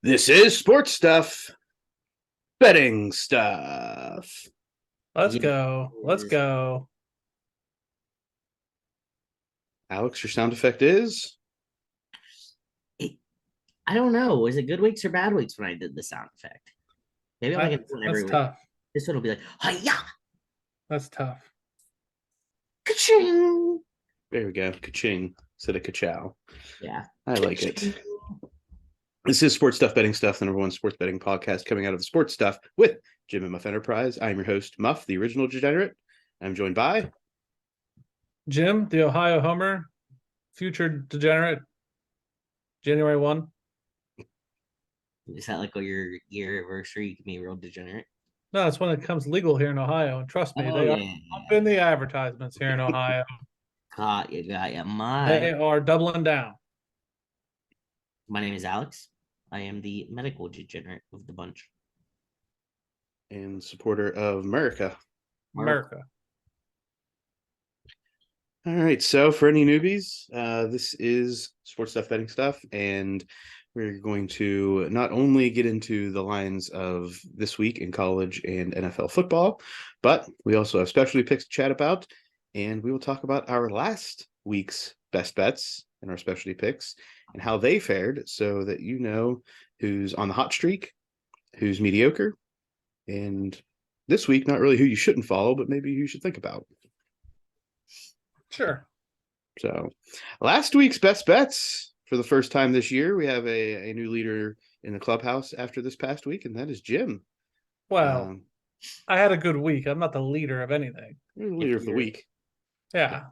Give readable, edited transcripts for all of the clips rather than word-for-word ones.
This is sports stuff, betting stuff. Let's Yeah. go. Let's go. Alex, your sound effect is It, I don't know. Was it good weeks or bad weeks when I did the sound effect? Maybe I'm like a one That's every week. tough. This one will be like, hiya, That's tough. ka-ching. there we go, ka-ching instead of ka-chow. Yeah. I like it. This is Sports Stuff Betting Stuff, the number one sports betting podcast coming out of the sports stuff with Jim and Muff Enterprise. I'm your host, Muff, the original degenerate. I'm joined by Jim, the Ohio Homer, future degenerate, January 1. Is that like your year anniversary? You can be a real degenerate. No, it's when it comes legal here in Ohio. And trust me, Oh they are yeah. up in the advertisements here in Ohio. Got you, got you. They are doubling down. My name is Alex. I am the medical degenerate of the bunch. and supporter of America. America. All right, so for any newbies, this is Sports Stuff Betting Stuff, and we're going to not only get into the lines of this week in college and NFL football, but we also have specialty picks to chat about, and we will talk about our last week's best bets and our specialty picks and how they fared so that you know who's on the hot streak, who's mediocre, and this week, not really who you shouldn't follow, but maybe who you should think about. Sure. So last week's best bets for the first time this year, we have a new leader in the clubhouse after this past week, and that is Jim. Well, I had a good week. I'm not the leader of anything. You're the leader of the week. Yeah.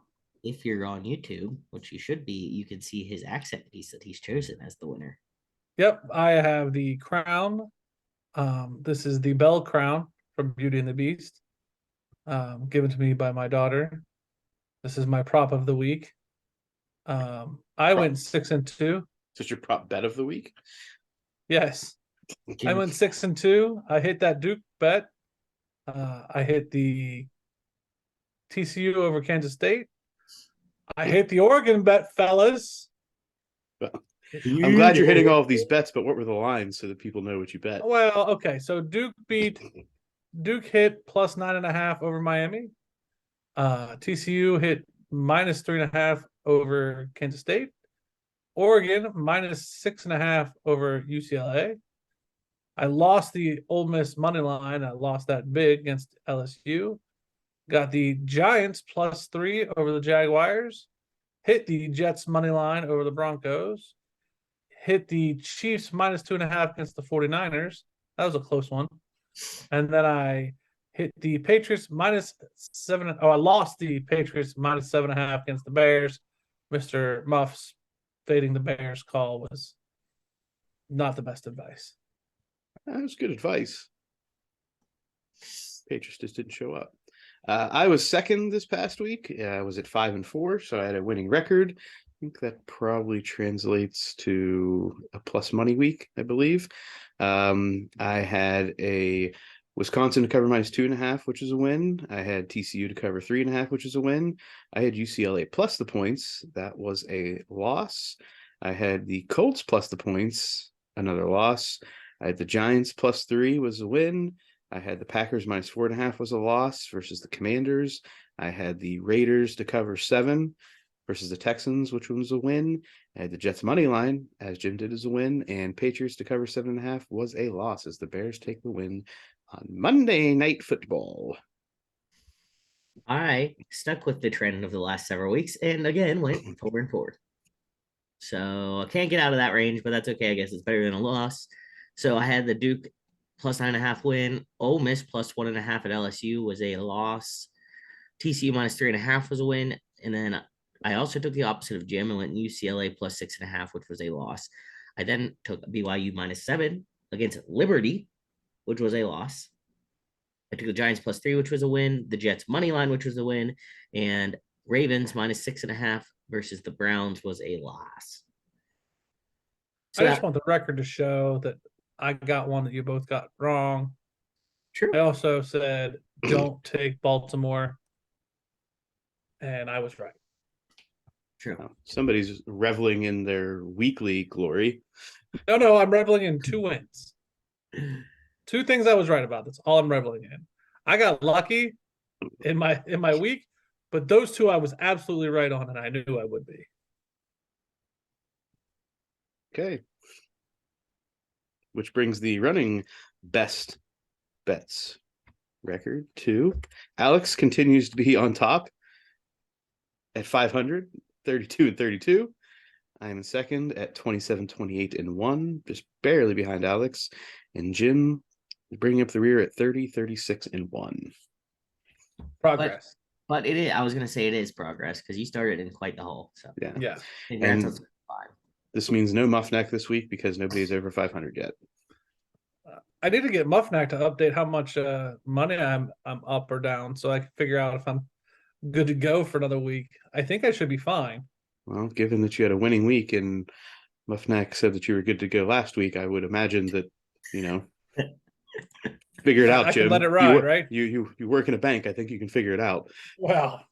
If you're on YouTube, which you should be, you can see his accent piece that he's chosen as the winner. Yep. I have the crown. This is the Bell crown from Beauty and the Beast, given to me by my daughter. This is my prop of the week. I went 6-2. Is your prop bet of the week? Yes. I went 6-2. I hit that Duke bet. I hit the TCU over Kansas State. I hit the Oregon bet, fellas. I'm glad you're hitting all of these bets, but what were the lines so that people know what you bet? Well, okay. So Duke hit plus 9.5 over Miami. TCU hit minus 3.5 over Kansas State. Oregon minus 6.5 over UCLA. I lost the Ole Miss money line. I lost that big against LSU. Got the Giants plus 3 over the Jaguars. Hit the Jets money line over the Broncos. Hit the Chiefs minus 2.5 against the 49ers. That was a close one. And then I hit the Patriots minus 7. Oh, I lost the Patriots minus 7.5 against the Bears. Mr. Muff's fading the Bears call was not the best advice. That was good advice. Patriots just didn't show up. I was second this past week. I was at 5-4, so I had a winning record. I think that probably translates to a plus money week, I believe. I had a Wisconsin to cover minus 2.5, which is a win. I had TCU to cover 3.5, which is a win. I had UCLA plus the points. That was a loss. I had the Colts plus the points, another loss. I had the Giants plus 3 was a win. I had the Packers minus 4.5 was a loss versus the Commanders. I had the Raiders to cover 7 versus the Texans, which was a win. I had the Jets money line, as Jim did, as a win, and Patriots to cover 7.5 was a loss as the Bears take the win on Monday Night Football. I stuck with the trend of the last several weeks and again went 4-4. So I can't get out of that range, but that's okay. I guess it's better than a loss. So I had the Duke plus 9.5 win. Ole Miss plus 1.5 at LSU was a loss. TCU minus 3.5 was a win. And then I also took the opposite of Jim and went UCLA plus 6.5, which was a loss. I then took BYU minus 7 against Liberty, which was a loss. I took the Giants plus 3, which was a win. The Jets money line, which was a win. And Ravens minus 6.5 versus the Browns was a loss. So I just want the record to show that I got one that you both got wrong. True. I also said don't take Baltimore, and I was right. True. Somebody's reveling in their weekly glory. No, I'm reveling in 2 wins. 2 things I was right about. That's all I'm reveling in. I got lucky in my week, but those 2 I was absolutely right on, and I knew I would be. Okay. Which brings the running best bets record to Alex continues to be on top at 500, 32 and 32. I am in second at 27, 28 and 1, just barely behind Alex. And Jim bringing up the rear at 30, 36 and 1. Progress. But it is. I was gonna say it is progress because you started in quite the hole. So Yeah. Yeah. maybe And that's fine. this means no muff neck this week because nobody's over 500 yet. I need to get Muffnack to update how much money I'm up or down, so I can figure out if I'm good to go for another week. I think I should be fine. Well, given that you had a winning week and Muffneck said that you were good to go last week, I would imagine that, figure it out, I Jim. can let it ride, right? You work in a bank. I think you can figure it out. Well,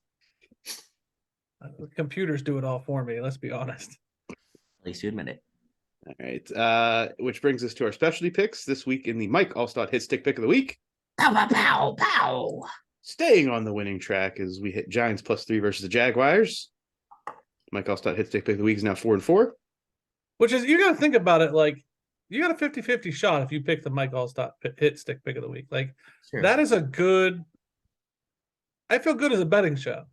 the computers do it all for me. Let's be honest. At least you admit it. All right. Which brings us to our specialty picks this week in the Mike Allstott Hit Stick Pick of the Week. Pow, pow, pow, pow. Staying on the winning track as we hit Giants +3 versus the Jaguars. Mike Allstott Hit Stick Pick of the Week is now 4-4. Which is, you got to think about it like you got a 50-50 shot if you pick the Mike Allstott Hit Stick Pick of the Week. Like, Sure. that is a good. I feel good as a betting show.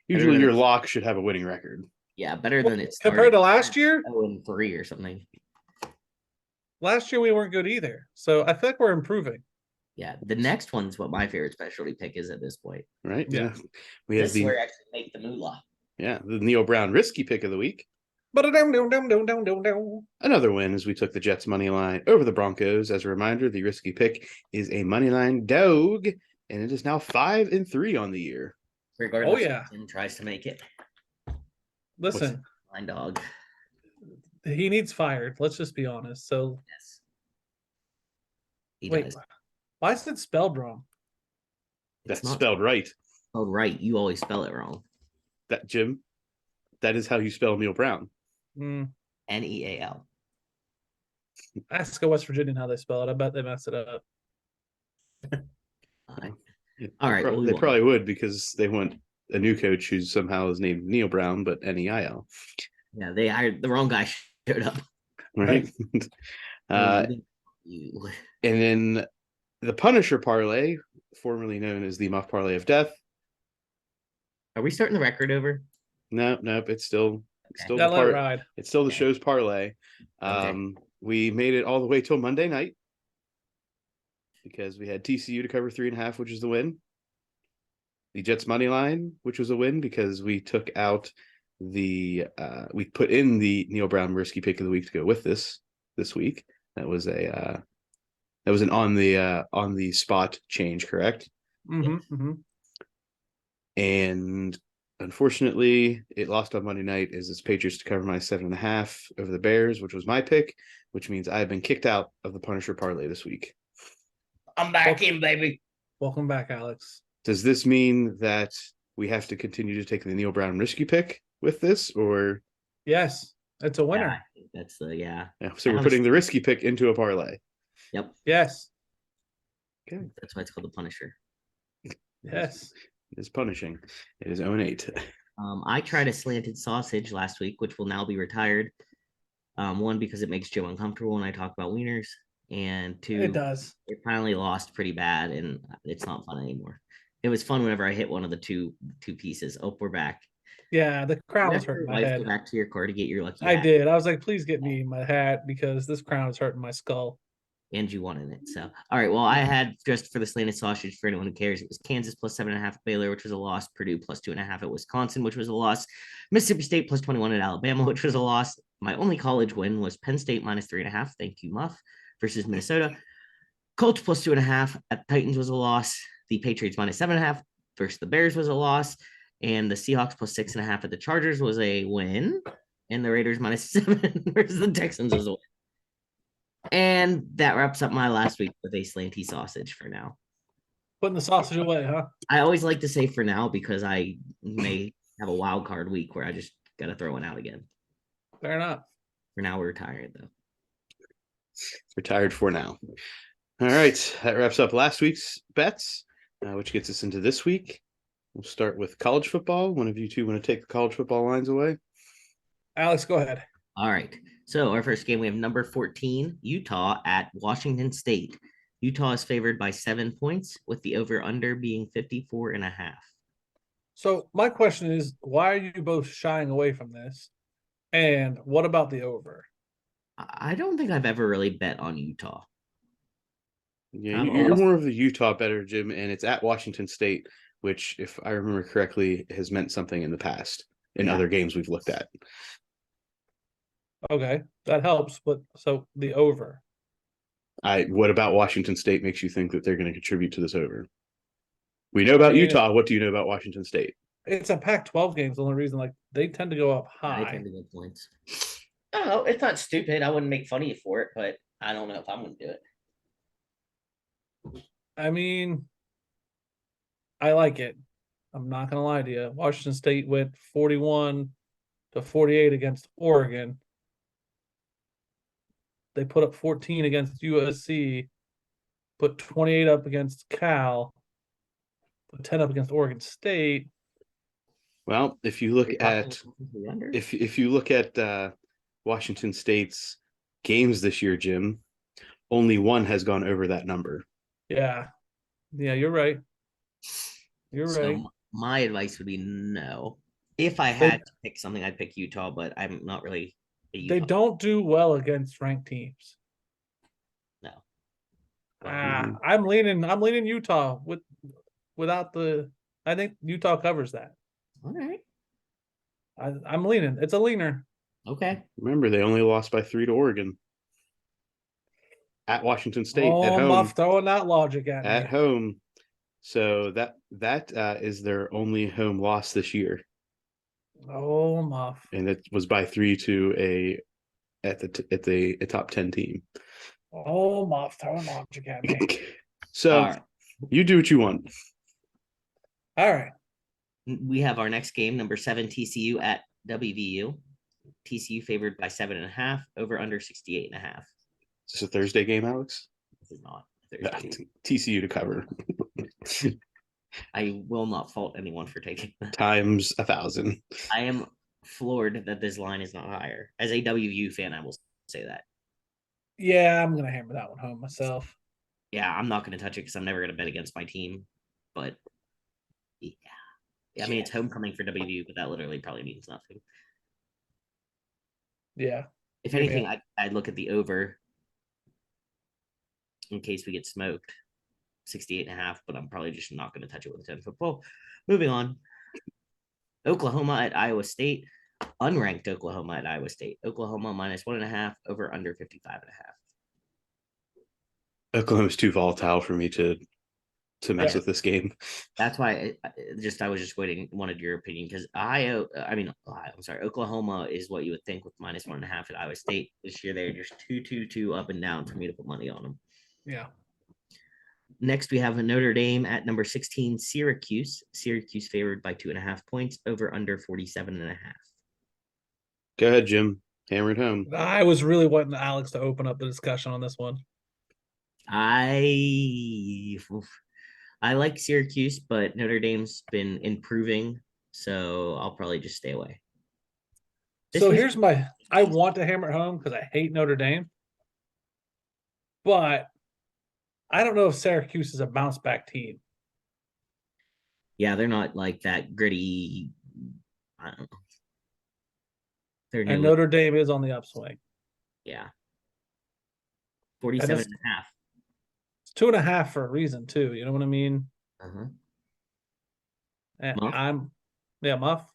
Usually your lock should have a winning record. Yeah, better than it's compared to last year. 0-3 or something. Last year we weren't good either, so I feel like we're improving. Yeah, the next one's what my favorite specialty pick is at this point. Right? Yeah. We have This is where I actually make the moolah. the Neil Brown Risky Pick of the Week. But Another win as we took the Jets money line over the Broncos. As a reminder, the Risky Pick is a money line dog, and it is now 5-3 on the year. Regardless, yeah. if Tim tries to make it. Listen, Line dog. he needs fired. Let's just be honest. So Yes. He wait, does. why is it spelled wrong? That's not spelled right. Oh, right. You always spell it wrong. That Jim, that is how you spell Neil Brown. Neal. Ask a West Virginian how they spell it. I bet they mess it up. All right. They probably would because they want a new coach who somehow is named Neil Brown, but Neil. Yeah, they hired the wrong guy. Showed up. Right. And then the Punisher parlay, formerly known as the Muff Parlay of Death. Are we starting the record over? Nope. It's still Gotta let it ride. It's still the Okay. show's parlay. We made it all the way till Monday night because we had TCU to cover 3.5, which is the win. The Jets money line, which was a win because we took out we put in the Neil Brown Risky Pick of the Week to go with this week. That was an on the spot change, correct? And unfortunately, it lost on Monday night as it's Patriots to cover -7.5 over the Bears, which was my pick, which means I've been kicked out of the Punisher parlay this week. I'm back in, baby. Welcome back, Alex. Does this mean that we have to continue to take the Neil Brown Risky Pick with this, or? Yes, it's a winner. Yeah, I think that's Yeah, so we're putting the Risky Pick into a parlay. Yep. Yes. Okay. That's why it's called the Punisher. Yes. It is punishing. It is 0-8. I tried a slanted sausage last week, which will now be retired. One, because it makes Joe uncomfortable when I talk about wieners, and two, It does. It finally lost pretty bad, and it's not fun anymore. It was fun whenever I hit one of the two pieces. Oh, we're back. Yeah, the crown You was asked your hurting my wife to head. go back to your car to get your lucky I hat, did. I was like, please get me my hat because this crown is hurting my skull. and you wanted it. So, all right. Well, I had just for the slanted sausage for anyone who cares. It was Kansas +7.5 at Baylor, which was a loss. Purdue +2.5 at Wisconsin, which was a loss. Mississippi State +21 at Alabama, which was a loss. My only college win was Penn State -3.5. Thank you, Muff, versus Minnesota. Colts +2.5 at Titans was a loss. The Patriots -7.5 versus the Bears was a loss. And the Seahawks +6.5 at the Chargers was a win. And the Raiders -7 versus the Texans was a win. And that wraps up my last week with a slanty sausage for now. Putting the sausage away, huh? I always like to say for now because I may have a wild card week where I just got to throw one out again. Fair enough. For now, we're retired though. Retired for now. All right, that wraps up last week's bets, which gets us into this week. We'll start with college football. One of you two want to take the college football lines away? Alex, go ahead. All right. So our first game, we have number 14, Utah at Washington State. Utah is favored by 7 points, with the over-under being 54.5. So my question is, why are you both shying away from this? And what about the over? I don't think I've ever really bet on Utah. Yeah, I'm you're almost- more of the Utah better, Jim, and it's at Washington State, which, if I remember correctly, has meant something in the past in Yeah. other games we've looked at. Okay, that helps. But so the over. What about Washington State makes you think that they're going to contribute to this over? We know about Yeah. Utah. What do you know about Washington State? It's a Pac-12 game. The only reason, like, they tend to go up I high. tend to get points. I don't know. It's not stupid. I wouldn't make fun of you for it, but I don't know if I'm going to do it. I mean, I like it. I'm not gonna lie to you. Washington State went 41-48 against Oregon. They put up 14 against USC, put 28 up against Cal, put 10 up against Oregon State. Well, if you look You're at talking the under? if you look at Washington State's games this year, Jim, only one has gone over that number. Yeah. Yeah, you're right. You're So right. my advice would be no. If I had to pick something, I'd pick Utah, but I'm not really a Utah. They don't do well against ranked teams. No. I'm leaning Utah without the I think Utah covers that. All right. I'm leaning. It's a leaner. Okay. Remember, they only lost by 3 to Oregon at Washington State at home. Muff throwing that logic at At me. home. So that is their only home loss this year, Oh, Muff. and it was by 3 to a top 10 team. Oh, Muff throwing logic at me. So All right. you do what you want. All right. We have our next game, number 7, TCU at WVU. TCU favored by 7.5, over under 68.5. Is this a Thursday game, Alex? This is not a Yeah, Thursday game. TCU to cover I will not fault anyone for taking that. times 1,000. I am floored that this line is not higher. As a WVU fan, I will say that. Yeah, I'm gonna hammer that one home myself. Yeah, I'm not going to touch it because I'm never going to bet against my team. But yeah. I mean, it's homecoming for WVU, but that literally probably means nothing. Yeah. If Yeah. anything, I'd look at the over in case we get smoked. 68.5, but I'm probably just not going to touch it with a 10-foot pole. Moving on. Oklahoma at Iowa State. Unranked Oklahoma at Iowa State. Oklahoma minus 1.5, over under 55.5. Oklahoma's too volatile for me to mess Yeah. with this game. That's why I was just wanted your opinion, because Oklahoma is what you would think with minus 1.5 at Iowa State this year. They're just 2 up and down for me to put money on them. Yeah. Next, we have a Notre Dame at number 16, Syracuse. Syracuse favored by 2.5 points, over under 47.5. Go ahead, Jim. Hammer it home. I was really wanting Alex to open up the discussion on this one. I like Syracuse, but Notre Dame's been improving, so I'll probably just stay away. So here's I want to hammer it home because I hate Notre Dame. But I don't know if Syracuse is a bounce back team. Yeah, they're not like that gritty. I don't know. They're And new. Notre Dame is on the upswing. Yeah. 47.5. It's 2.5 for a reason too. You know what I mean? Uh-huh. And Muff? Muff.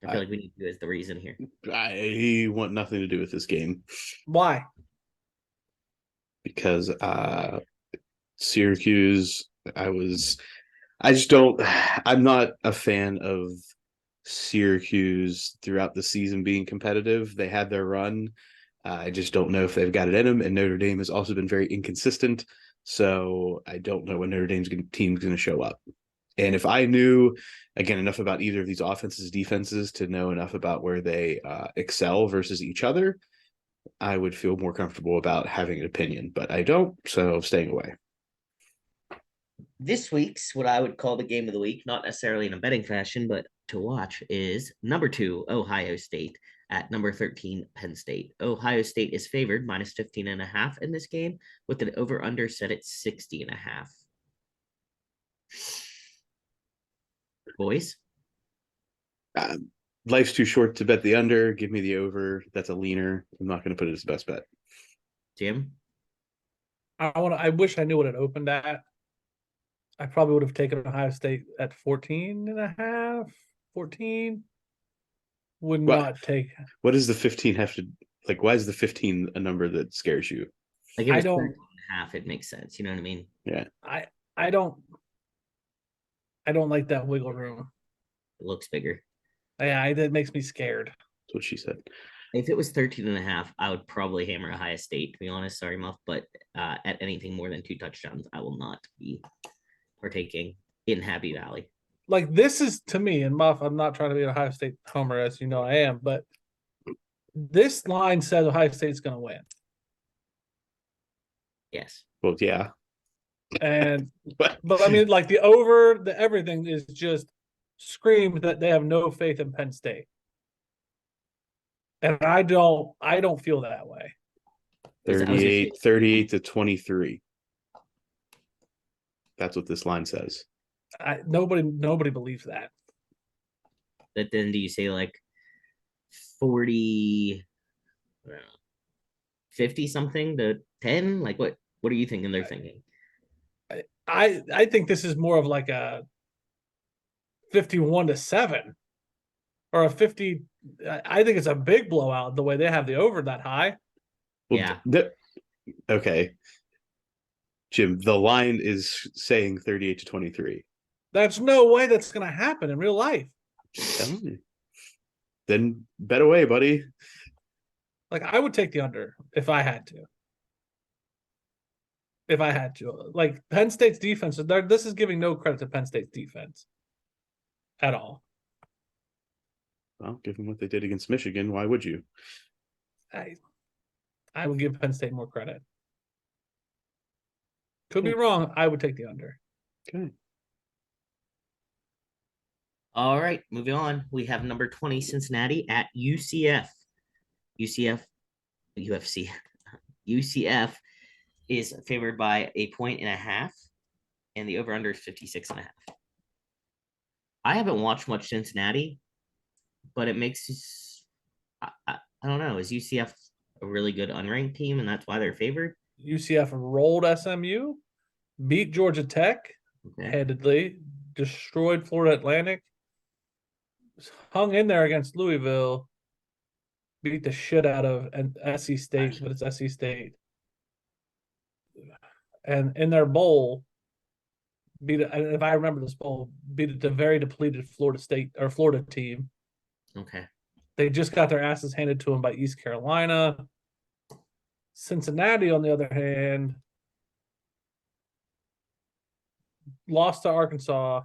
I feel like we need you as the reason here. I want nothing to do with this game Why? because Syracuse, I'm not a fan of Syracuse throughout the season being competitive. They had their run. I just don't know if they've got it in them. And Notre Dame has also been very inconsistent. So I don't know when Notre Dame's team's going to show up. And if I knew, again, enough about either of these offenses, defenses to know enough about where they excel versus each other, I would feel more comfortable about having an opinion. But I don't, so staying away. This week's what I would call the game of the week, not necessarily in a betting fashion, but to watch, is number 2, Ohio State at number 13, Penn State. Ohio State is favored minus 15.5 in this game with an over under set at 60.5. Boys, Life's too short to bet the under. Give me the over. That's a leaner. I'm not going to put it as the best bet. Jim, I wish I knew what it opened at. I probably would have taken Ohio State at 14.5, 14. Would What? not take. What does the 15 have to like? Why is the 15 a number that scares you? like if I it's don't- 13.5, it makes sense. You know what I mean? Yeah. I don't like that wiggle room. It looks bigger. Yeah, that makes me scared. That's what she said. If it was 13.5, I would probably hammer Ohio State, to be honest. Sorry, Muff, but at anything more than 2 touchdowns, I will not be partaking in Happy Valley. Like this is to me, and Muff, I'm not trying to be an Ohio State homer, as you know I am, but this line says Ohio State's going to win, Yes. Well, yeah. and But I mean, like the over, the everything is just screams that they have no faith in Penn State, and I don't feel that way. 38 to 23. That's what this line says. Nobody believes that. But then do you say like 40, 50 something to 10? Like what are you thinking they're thinking? I think this is more of like a 51-7 or a 50. I think it's a big blowout the way they have the over that high. Well, Yeah. Okay. Jim, the line is saying 38 to 23. There's no way that's going to happen in real life. Telling you. Then bet away, buddy. Like I would take the under if I had to. Like Penn State's defense, this is giving no credit to Penn State's defense at all. Well, given what they did against Michigan, why would you? I would give Penn State more credit. Could be wrong. I would take the under. Okay. All right, moving on. We have number 20, Cincinnati at UCF. UCF is favored by 1.5, and the over-under is 56.5. I haven't watched much Cincinnati, but it makes I don't know. Is UCF a really good unranked team, and that's why they're favored? UCF rolled SMU, beat Georgia Tech handedly, destroyed Florida Atlantic, hung in there against Louisville, beat the shit out of SC State, but it's SC State. And in their bowl, if I remember this bowl, beat the very depleted Florida team. Okay. They just got their asses handed to them by East Carolina. Cincinnati, on the other hand, lost to Arkansas,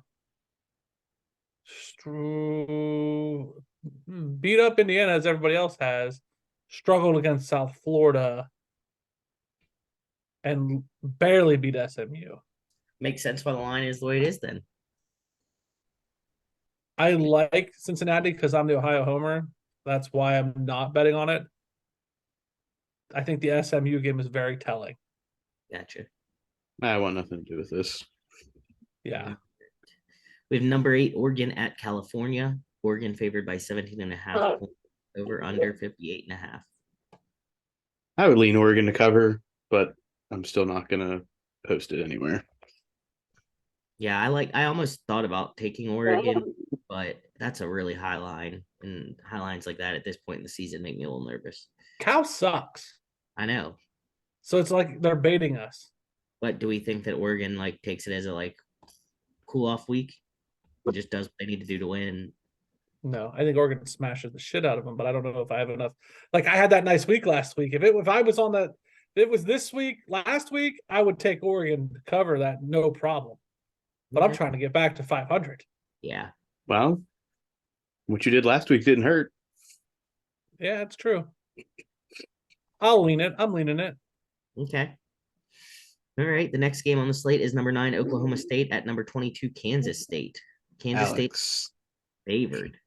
beat up Indiana as everybody else has, struggled against South Florida, and barely beat SMU. Makes sense why the line is the way it is then. I like Cincinnati because I'm the Ohio homer. That's why I'm not betting on it. I think the SMU game is very telling. Gotcha. I want nothing to do with this. Yeah. We have number 8, Oregon at California. Oregon favored by 17.5, over under 58.5. I would lean Oregon to cover, but I'm still not gonna post it anywhere. Yeah, I almost thought about taking Oregon, but that's a really high line. And high lines like that at this point in the season make me a little nervous. Cal sucks. I know. So it's like they're baiting us. But do we think that Oregon like takes it as a cool off week and just does what they need to do to win? No, I think Oregon smashes the shit out of them, but I don't know if I have enough. Like I had that nice week last week. If I was on that, if it was this week, last week, I would take Oregon to cover that, no problem. but I'm Okay. trying to get back to 500. Yeah. Well, what you did last week didn't hurt. Yeah, it's true. I'll lean it. I'm leaning it. Okay. All right. The next game on the slate is number 9, Oklahoma State at number 22, Kansas State. Kansas State Alex, favored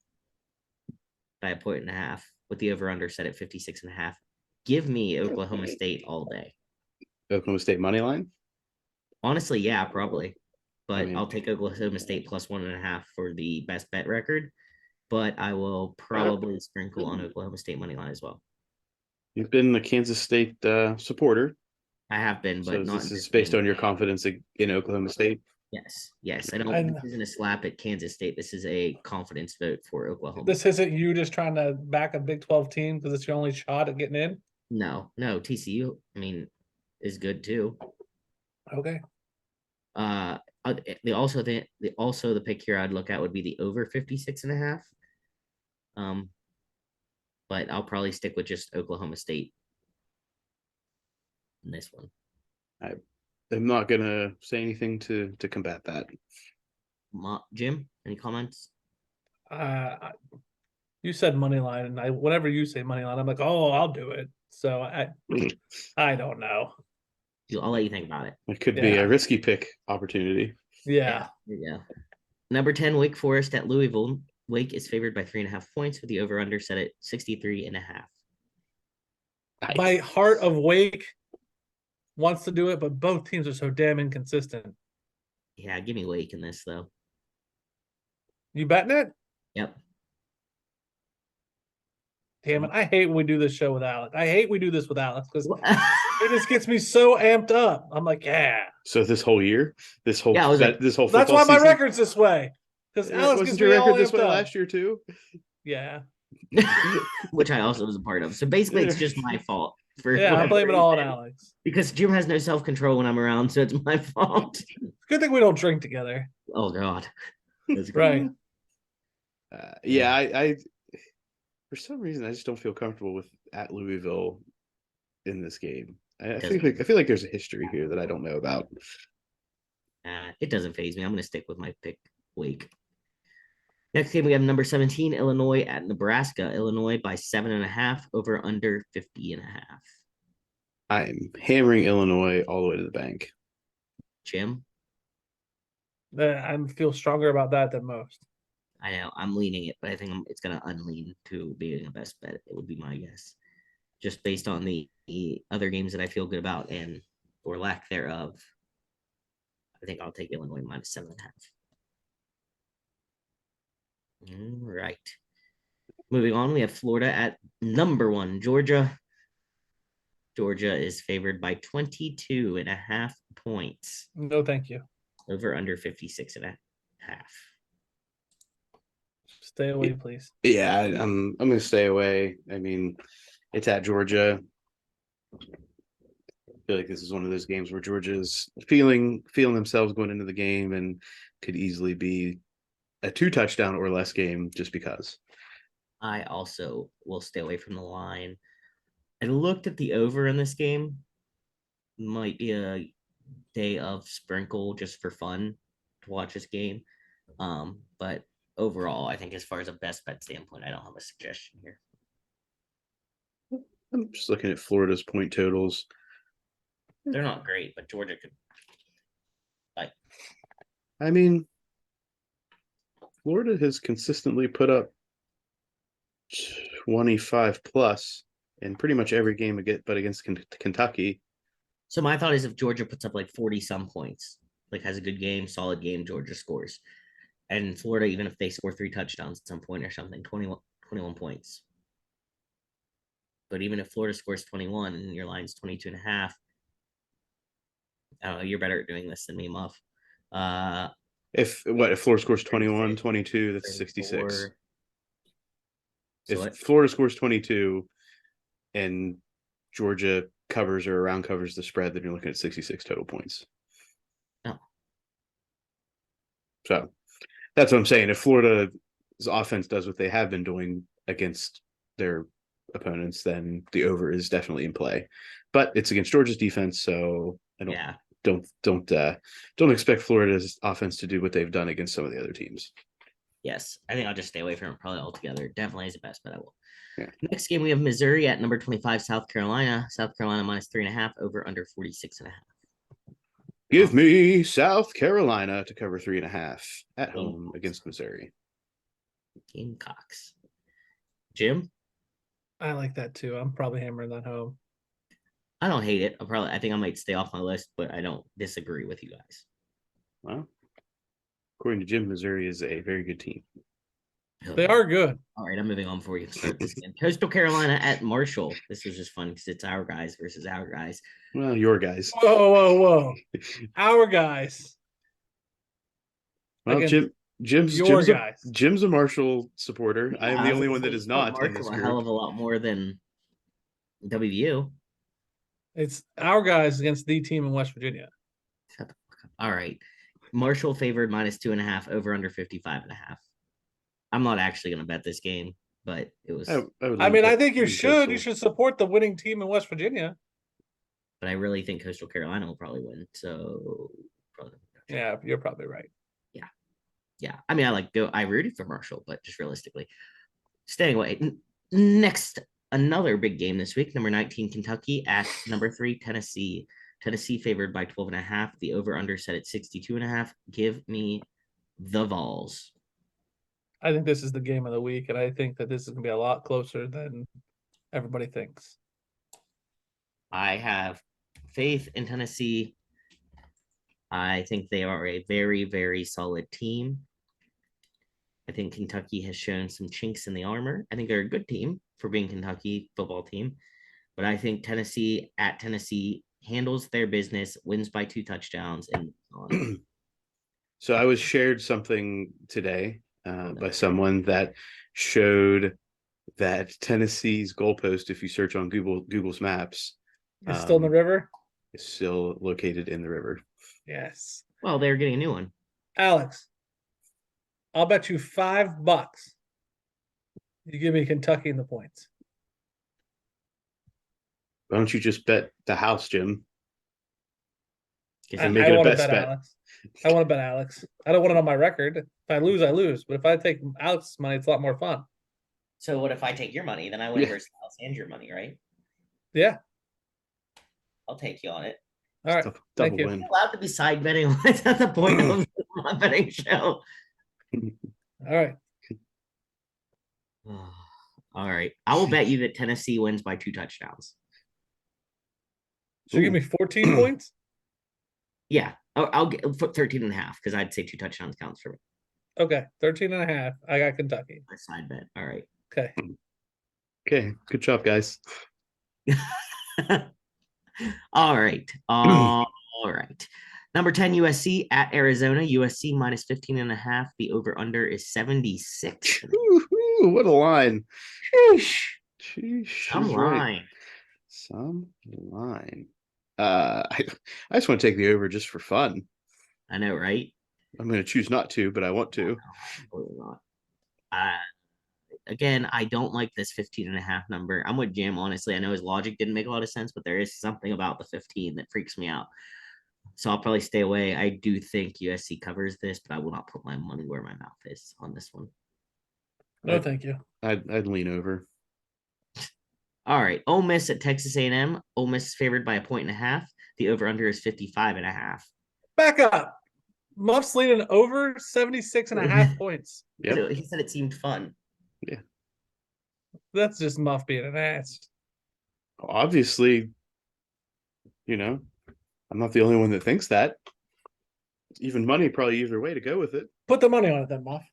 by a point and a half with the over under set at 56.5. Give me Oklahoma State all day. Oklahoma State money line. Honestly, yeah, probably. But mean- I'll take Oklahoma State plus 1.5 for the best bet record. But I will probably sprinkle on Oklahoma State money line as well. You've been a Kansas State supporter, I have been, but so not this in is based game. on your confidence in Oklahoma State. Yes. I don't. And- This isn't a slap at Kansas State. This is a confidence vote for Oklahoma. This isn't you just trying to back a Big 12 team because it's your only shot at getting in. No, TCU. I mean, is good too. Okay. The pick here I'd look at would be the over 56.5. But I'll probably stick with just Oklahoma State in this one. I'm not gonna say anything to combat that. Jim, any comments? You said money line, and whenever you say money line, I'm like, oh, I'll do it. So I don't know. I'll let you think about it. It could be Yeah. a risky pick opportunity. Yeah. There you go. Number 10, Wake Forest at Louisville. Wake is favored by 3.5 points with the over under set at 63.5. Nice. My heart of Wake wants to do it, but both teams are so damn inconsistent. Yeah, give me Wake in this though. You betting it? Yep. Damn it. I hate when we do this show with Alex. I hate we do this with Alex because it just gets me so amped up. I'm like, yeah. So this whole year, this whole Yeah, I was like- this whole That's football why my season, record's this way. Because Alex wasn't gets your me all record this amped way up. last year too? Yeah. which I also was a part of. So basically, it's just my fault. For Yeah, I whatever blame it all on reason. Alex. Because Jim has no self control when I'm around, so it's my fault. Good thing we don't drink together. Oh God, that's Right. Yeah, I for some reason I just don't feel comfortable with at Louisville in this game. I feel like there's a history here that I don't know about. It doesn't phase me. I'm going to stick with my pick. Wake. Next game we have number 17 Illinois at Nebraska. Illinois by 7.5 over under 50.5. I'm hammering Illinois all the way to the bank. Jim, I feel stronger about that than most. I know I'm leaning it, but I think it's going to unlean to being a best bet. It would be my guess, just based on the other games that I feel good about and or lack thereof. I think I'll take Illinois minus 7.5. All right. Moving on, we have Florida at number 1, Georgia. Georgia is favored by 22.5 points. No, thank you. Over under 56.5. Stay away, please. Yeah, I'm gonna stay away. I mean, it's at Georgia. I feel like this is one of those games where Georgia's feeling themselves going into the game and could easily be a 2 touchdown or less game just because. I also will stay away from the line. I looked at the over in this game. Might be a day of sprinkle just for fun to watch this game. But overall, I think as far as a best bet standpoint, I don't have a suggestion here. I'm just looking at Florida's point totals. They're not great, but Georgia could. I mean, Florida has consistently put up 25 plus in pretty much every game but against Kentucky. So my thought is if Georgia puts up like 40 some points, like has a good game, solid game, Georgia scores. And Florida, even if they score 3 touchdowns at some point or something, 21 points. But even if Florida scores 21 and your line's 22.5, I don't know, you're better at doing this than me, Muff. If Florida scores 21, 22, that's 66. So If what? Florida scores 22 and Georgia covers or around covers the spread, then you're looking at 66 total points. Oh. So that's what I'm saying. If Florida's offense does what they have been doing against their opponents, then the over is definitely in play. But it's against Georgia's defense, so I don't. Yeah. don't expect Florida's offense to do what they've done against some of the other teams. Yes, I think I'll just stay away from it probably altogether. Definitely is the best, but I will. Yeah. Next game, we have Missouri at number 25, South Carolina. South Carolina minus 3.5, over under 46.5. Give me South Carolina to cover 3.5 at home against Missouri. Gamecocks. Jim? I like that too. I'm probably hammering that home. I don't hate it. I think I might stay off my list, but I don't disagree with you guys. Well, according to Jim, Missouri is a very good team. They are good. All right, I'm moving on before you start this again. Coastal Carolina at Marshall. This was just fun because it's our guys versus our guys. Well, your guys. Whoa. Our guys. Well, Against Jim's guys. Jim's a Marshall supporter. I am the only one that is not in this Marshall a hell group. of a lot more than WVU. It's our guys against the team in West Virginia. Shut the fuck up. All right. Marshall favored minus 2.5, over under 55.5. I'm not actually going to bet this game, but it was. I think you should. You should support the winning team in West Virginia. But I really think Coastal Carolina will probably win. So. Yeah, you're probably right. Yeah. I mean, I rooted for Marshall, but just realistically, staying away. Next, another big game this week. Number 19, Kentucky at number 3, Tennessee. Tennessee favored by 12.5. The over under set at 62.5. Give me the Vols. I think this is the game of the week, and I think that this is going to be a lot closer than everybody thinks. I have faith in Tennessee. I think they are a very, very solid team. I think Kentucky has shown some chinks in the armor. I think they're a good team for being Kentucky football team. But I think Tennessee at Tennessee handles their business, wins by 2 touchdowns. And So I was shared something today by someone that showed that Tennessee's goalpost, if you search on Google's maps, It's still in the river? is still located in the river. Yes. Well, they're getting a new one. Alex, I'll bet you $5 you give me Kentucky in the points. Why don't you just bet the house, Jim? I want to bet Alex. I want to bet Alex. I don't want it on my record. If I lose, I lose. But if I take Alex's money, it's a lot more fun. So what if I take your money? Then I win versus House and your money, right? Yeah. I'll take you on it. All right. Thank you. Win. Allowed to be side betting. That's not the point of my betting show. All right. All right. I will bet you that Tennessee wins by 2 touchdowns. So you give me 14 points? Yeah. I'll get 13.5 because I'd say 2 touchdowns counts for me. Okay. 13.5. I got Kentucky. My side bet. All right. Okay. Okay. Good job, guys. All right. All right. Number 10, USC at Arizona. USC minus 15.5. The over-under is 76. Ooh, what a line. Some line. Some line. I just want to take the over just for fun. I know, right? I'm going to choose not to, but I want to. Absolutely not. Again, I don't like this 15.5 number. I'm with Jim, honestly. I know his logic didn't make a lot of sense, but there is something about the 15 that freaks me out. So I'll probably stay away. I do think USC covers this, but I will not put my money where my mouth is on this one. No, thank you. I'd lean over. All right. Ole Miss at Texas A&M. Ole Miss is favored by 1.5. The over-under is 55.5. Back up. Muff's leading over 76.5 points. Yep. So he said it seemed fun. Yeah. That's just Muff being an ass. Obviously, I'm not the only one that thinks that. Even money, probably either way to go with it. Put the money on it then, Muff.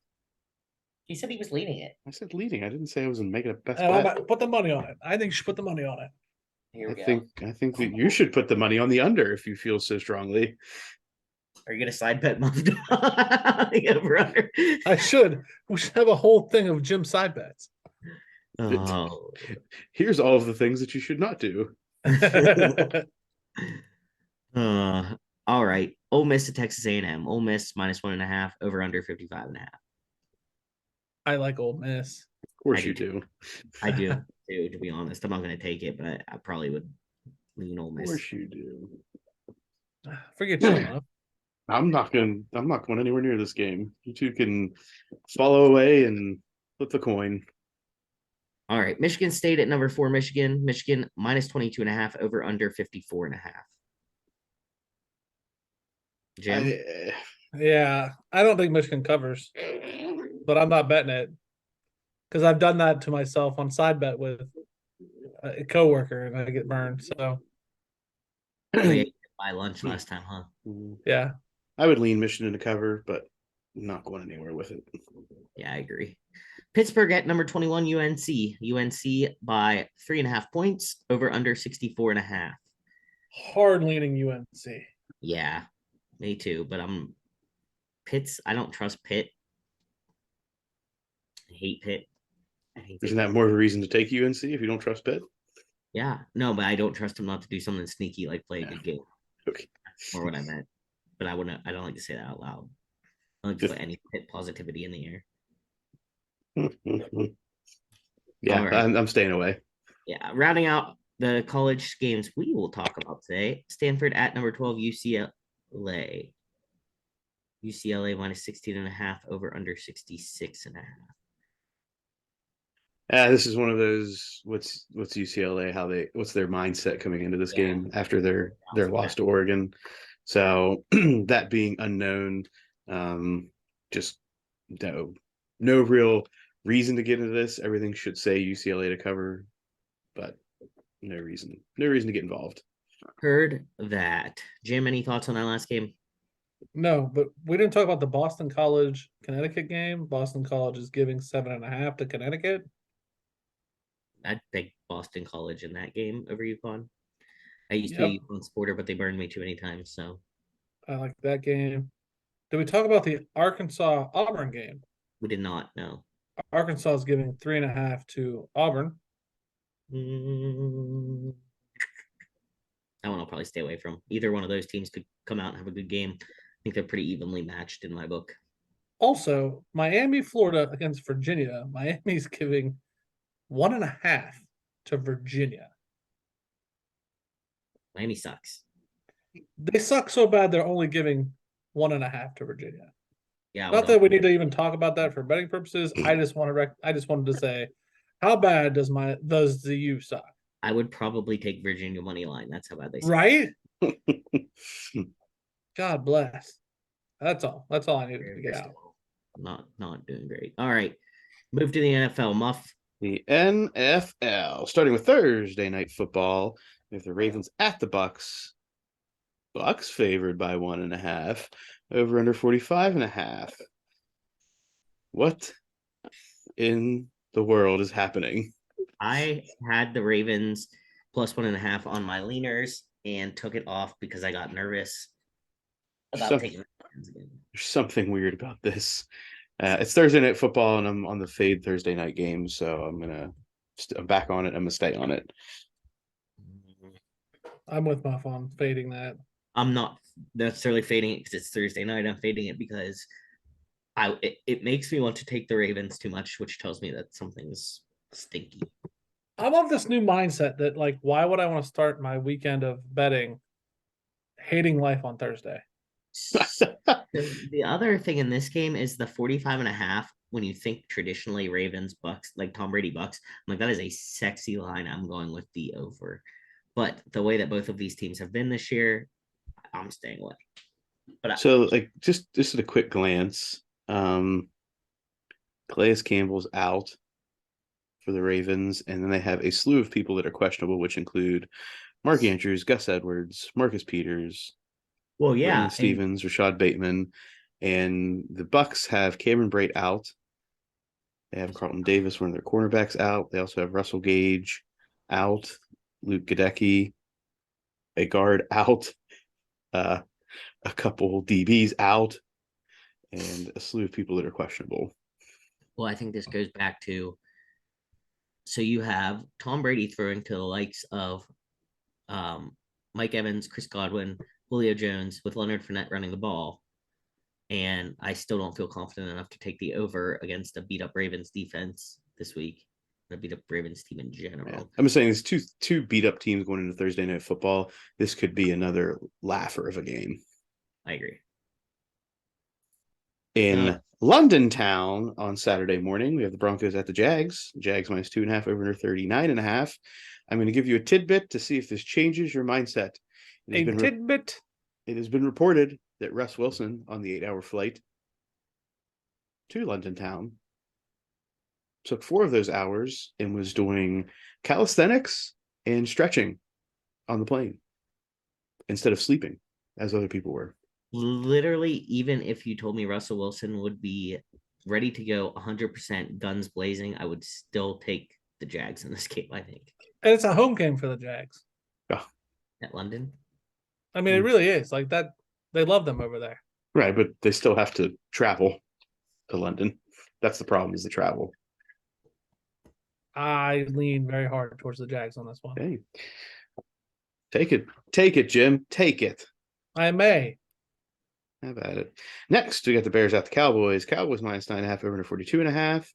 He said he was leading it. I said leading. I didn't say I was making a best bet. Put the money on it. I think you should put the money on it. Here we go. I think that you should put the money on the under if you feel so strongly. Are you gonna side bet Muff the over-under? I should. We should have a whole thing of Jim side bets. Oh. Here's all of the things that you should not do. All right. Ole Miss to Texas A&M. Ole Miss minus 1.5. Over under 55.5. I like Ole Miss. Of course you do. I do too, to be honest. I'm not going to take it, but I probably would lean Ole Miss. Of course you do. Forget you, Muff. I'm not going anywhere near this game. You two can follow away and flip the coin. All right. Michigan State at number 4, Michigan. Michigan minus 22.5 over under 54.5. Jim? Yeah, I don't think Michigan covers, but I'm not betting it because I've done that to myself on side bet with a coworker and I get burned. So Oh, yeah, you did buy lunch last time, huh? yeah, I would lean Michigan to cover, but not going anywhere with it. Yeah, I agree. Pittsburgh at number 21, UNC. UNC by 3.5 points over under 64.5. hard leaning UNC. Yeah, me too. But I don't trust Pitt. I hate Pitt. I hate Isn't it. that more of a reason to take UNC if you don't trust Pitt? Yeah, no, but I don't trust him not to do something sneaky like play a good game. Okay. Or what I meant. But I don't like to say that out loud. I don't like to put any Pitt positivity in the air. Yeah, All right. I'm staying away. Yeah, rounding out the college games we will talk about today. Stanford at number 12, UCLA. UCLA minus 16.5 over under 66.5. This is one of those. What's UCLA? What's their mindset coming into this game after their loss to Oregon? So that being unknown, just no real reason to get into this. Everything should say UCLA to cover, but no reason to get involved. Heard that. Jim, any thoughts on that last game? No, but we didn't talk about the Boston College Connecticut game. Boston College is giving 7.5 to Connecticut. I'd pick Boston College in that game over UConn. I used to Yep, be a UConn supporter, but they burned me too many times. So I like that game. Did we talk about the Arkansas Auburn game? we did not know. Arkansas is giving 3.5 to Auburn. Mm, that one I'll probably stay away from. Either one of those teams could come out and have a good game. I think they're pretty evenly matched in my book. Also, Miami, Florida against Virginia. Miami's giving 1.5 to Virginia. Miami sucks. They suck so bad they're only giving 1.5 to Virginia. Yeah, Not that we need to even talk about that for betting purposes. I just wanted to say, how bad does the U suck? I would probably take Virginia money line. That's how bad they suck. Right? God bless. That's all. That's all I needed to get out. Not doing great. All right. Move to the NFL. Muff. The NFL, starting with Thursday night football, we have the Ravens at the Bucks. Bucks favored by 1.5, over under 45.5. What in the world is happening? I had the Ravens plus 1.5 on my leaners and took it off because I got nervous about taking again. There's something weird about this. It's Thursday night football, and I'm on the fade Thursday night game, so I'm back on it. I'm gonna stay on it. I'm with Muff on fading that. I'm not necessarily fading it because it's Thursday night. I'm fading it because it makes me want to take the Ravens too much, which tells me that something's stinky. I'm of this new mindset that, like, why would I want to start my weekend of betting hating life on Thursday? The other thing in this game is the 45.5. When you think traditionally Ravens, Bucks, like Tom Brady Bucks, I'm like, that is a sexy line. I'm going with the over. But the way that both of these teams have been this year, I'm staying away. But so, like, just at a quick glance, Calais Campbell's out for the Ravens, and then they have a slew of people that are questionable, which include Mark Andrews, Gus Edwards, Marcus Peters, well, yeah, Brandon Stevens, Rashad Bateman, and the Bucks have Cameron Brate out. They have Carlton Davis, one of their cornerbacks, out. They also have Russell Gage out, Luke Gadecki, a guard, out, a couple DBs out, and a slew of people that are questionable. Well, I think this goes back to, so you have Tom Brady throwing to the likes of Mike Evans, Chris Godwin, Julio Jones, with Leonard Fournette running the ball. And I still don't feel confident enough to take the over against a beat up Ravens defense this week. the beat up Ravens team in Yeah. general. I'm just saying, there's two beat up teams going into Thursday Night Football. This could be another laugher of a game. I agree. In London town on Saturday morning, we have the Broncos at the Jags. Jags minus 2.5 over under 39.5. I'm going to give you a tidbit to see if this changes your mindset. Tidbit. It has been reported that Russ Wilson on the 8-hour flight to London town took 4 of those hours and was doing calisthenics and stretching on the plane instead of sleeping as other people were. Literally, even if you told me Russell Wilson would be ready to go 100% guns blazing, I would still take the Jags in this game, I think. And it's a home game for the Jags. At London. I mean, it really is. Like that, they love them over there. Right, but they still have to travel to London. That's the problem, is the travel. I lean very hard towards the Jags on this one. Hey, take it, Jim. Take it. I may. How about it? Next, we got the Bears at the Cowboys. Cowboys minus 9.5 over under 42.5.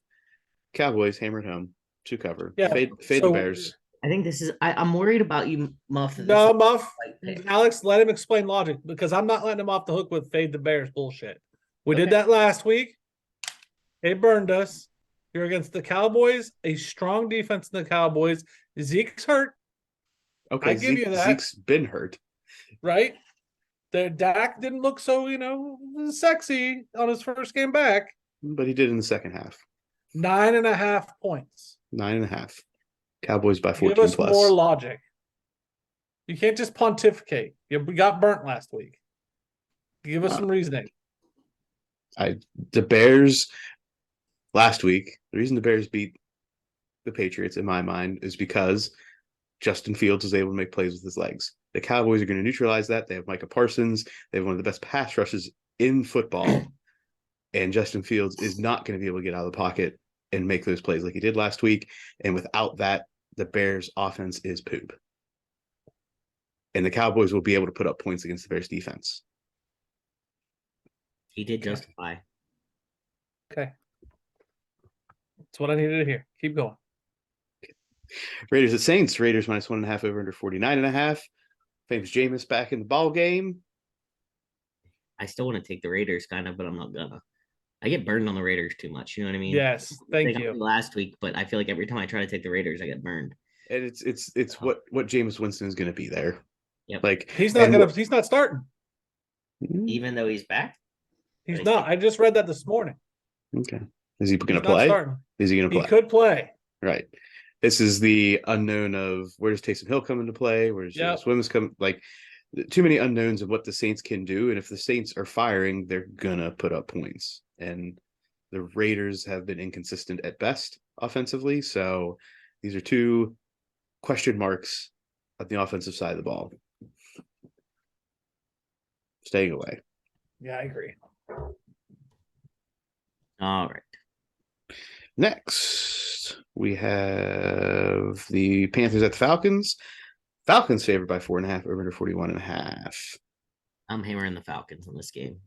Cowboys hammered home to cover. Yeah, Fade so- the Bears. I think this is. I'm worried about you, Muff. that No, this Muff. is the right pick. Alex, let him explain logic because I'm not letting him off the hook with fade the Bears bullshit. We did Okay. that last week. It burned us. You're against the Cowboys, a strong defense in the Cowboys. Zeke's hurt, Okay, I give you that. Zeke's been hurt. right? The Dak didn't look so, sexy on his first game back. But he did in the second half. 9.5 points. 9.5. Cowboys by 14 Give us plus. more logic. You can't just pontificate. We got burnt last week. Give us some reasoning. The Bears last week, the reason the Bears beat the Patriots in my mind is because Justin Fields was able to make plays with his legs. The Cowboys are going to neutralize that. They have Micah Parsons. They have one of the best pass rushes in football. And Justin Fields is not going to be able to get out of the pocket and make those plays like he did last week. And without that, the Bears offense is poop. And the Cowboys will be able to put up points against the Bears defense. He did justify. Okay. That's what I needed to hear. Keep going. Raiders at Saints. Raiders minus 1.5 over under 49.5. Famous Jameis back in the ball game. I still want to take the Raiders, kind of, but I'm not gonna. I get burned on the Raiders too much. You know what I mean? Yes. They Thank got me you. last week, but I feel like every time I try to take the Raiders, I get burned. And it's what Jameis Winston is going to be there. Yep. Like He's not starting. Even though he's back. He's But not. I just read that this morning. Okay. Is he going He's to not play? starting. Is he going to He play? could play. Right. This is the unknown of where does Taysom Hill come into play? Where does Yep. Jameis Winston come? Like too many unknowns of what the Saints can do. And if the Saints are firing, they're gonna put up points. And the Raiders have been inconsistent at best offensively. So these are two question marks at the offensive side of the ball. Staying away. Yeah, I agree. All right. Next, we have the Panthers at the Falcons. Falcons favored by 4.5 over under 41.5. I'm hammering the Falcons in this game.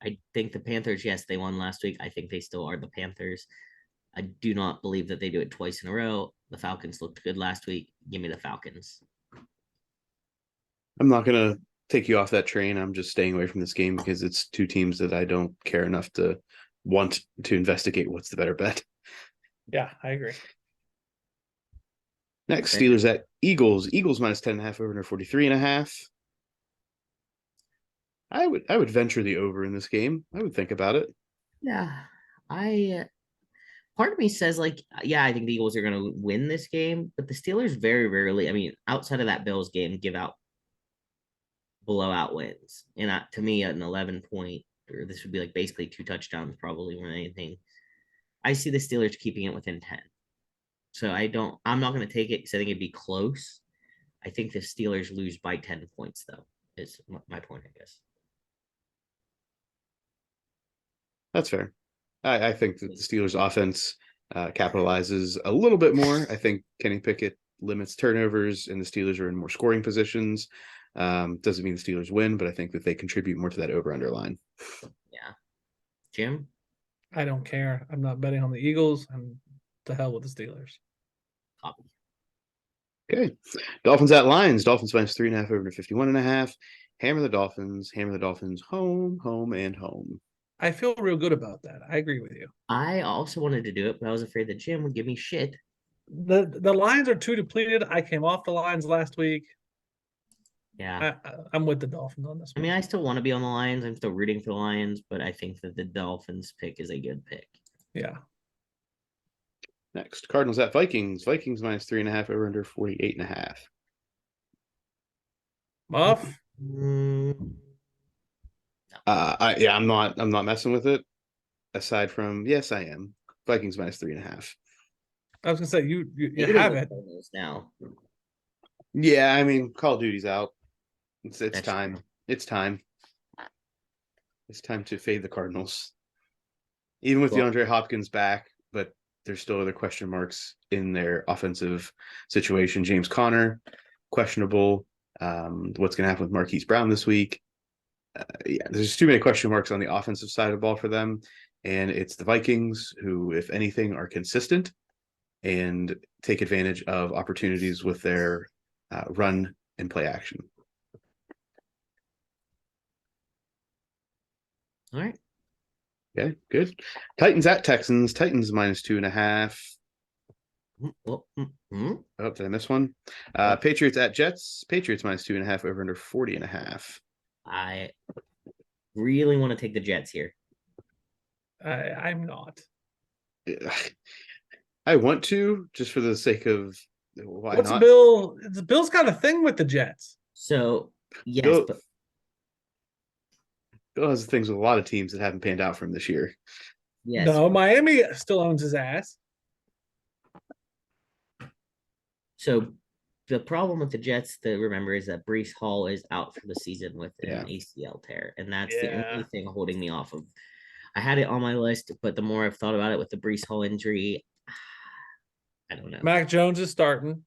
I think the Panthers, yes, they won last week. I think they still are the Panthers. I do not believe that they do it twice in a row. The Falcons looked good last week. Give me the Falcons. I'm not going to take you off that train. I'm just staying away from this game because it's two teams that I don't care enough to want to investigate what's the better bet. Yeah, I agree. Next, Okay. Steelers at Eagles. Eagles minus 10.5 over under 43.5. I would venture the over in this game. I would think about it. Yeah. Part of me says, like, yeah, I think the Eagles are going to win this game, but the Steelers very rarely, I mean, outside of that Bills game, give out blowout wins. And to me, an 11 point, or this would be like basically 2 touchdowns probably more than anything. I see the Steelers keeping it within 10. So I'm not going to take it because I think it'd be close. I think the Steelers lose by 10 points, though, is my point, I guess. That's fair. I think that the Steelers offense capitalizes a little bit more. I think Kenny Pickett limits turnovers and the Steelers are in more scoring positions. Doesn't mean the Steelers win, but I think that they contribute more to that over-under line. Yeah. Jim? I don't care. I'm not betting on the Eagles. I'm To hell with the Steelers. Copy. Okay. Dolphins at Lions. Dolphins minus 3.5 over to 51.5. Hammer the Dolphins. Hammer the Dolphins home, home, and home. I feel real good about that. I agree with you. I also wanted to do it, but I was afraid the gym would give me shit. The lines are too depleted. I came off the lines last week. Yeah. I'm with the Dolphins on this I one. mean, I still want to be on the Lions. I'm still rooting for the Lions, but I think that the Dolphins pick is a good pick. Yeah. Next, Cardinals at Vikings. Vikings minus 3.5 over under 48.5. Muff. Mm, I'm not messing with it. Aside from, yes, I am. Vikings minus 3.5. I was gonna say you hating have the it. Cardinals now. Yeah, I mean, Call of Duty's out. It's That's time. true. It's time. It's time to fade the Cardinals. Even with Well- DeAndre Hopkins back, but there's still other question marks in their offensive situation. James Conner, questionable. What's going to happen with Marquise Brown this week? Yeah, there's too many question marks on the offensive side of the ball for them. And it's the Vikings who, if anything, are consistent and take advantage of opportunities with their run and play action. All right. Okay, good. Titans at Texans. Titans minus 2.5. Well, Oh, did I miss one? Patriots at Jets. Patriots minus 2.5 over under 40.5. I really want to take the Jets here. I'm not. I want to, just for the sake of why What's not? Bill? Bill's got a thing with the Jets. So yes, Bill, but Bill has things with a lot of teams that haven't panned out for him this year. yes. No, Miami still owns his ass. So the problem with the Jets to remember is that Brees Hall is out for the season with an ACL tear, and that's the only thing holding me off of. I had it on my list, but the more I've thought about it with the Brees Hall injury, I don't know. Mac Jones is starting.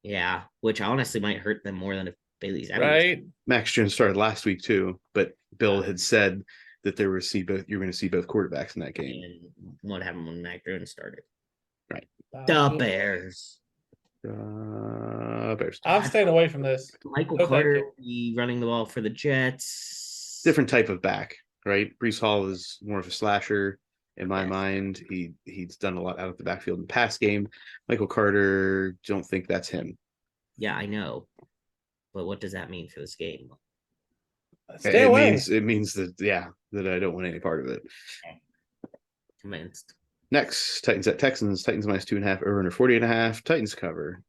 Yeah, which honestly might hurt them more than if Bailey's out. Right. Max Jones started last week too, but Bill had said that you're going to see both quarterbacks in that game. And what happened when Mac Jones started? Right. The Bears. Bears. I'm staying away from this. Michael No, thank Carter you. will be running the ball for the Jets. Different type of back, right? Brees Hall is more of a slasher in my Yes. mind. He's done a lot out of the backfield in the pass game. Michael Carter, don't think that's him. Yeah, I know. But what does that mean for this game? Stay away. It means that I don't want any part of it. Convinced. Next, Titans at Texans. Titans minus 2.5 over under 40.5. Titans cover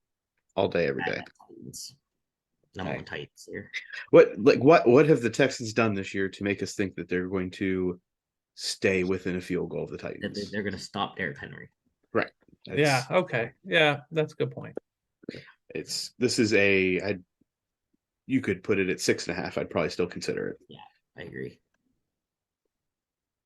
all day, every day. Titans. Number one Titans here. What have the Texans done this year to make us think that they're going to stay within a field goal of the Titans? They're going to stop Derrick Henry. Right. Yeah. Okay. Yeah, that's a good point. You could put it at 6.5. I'd probably still consider it. Yeah, I agree.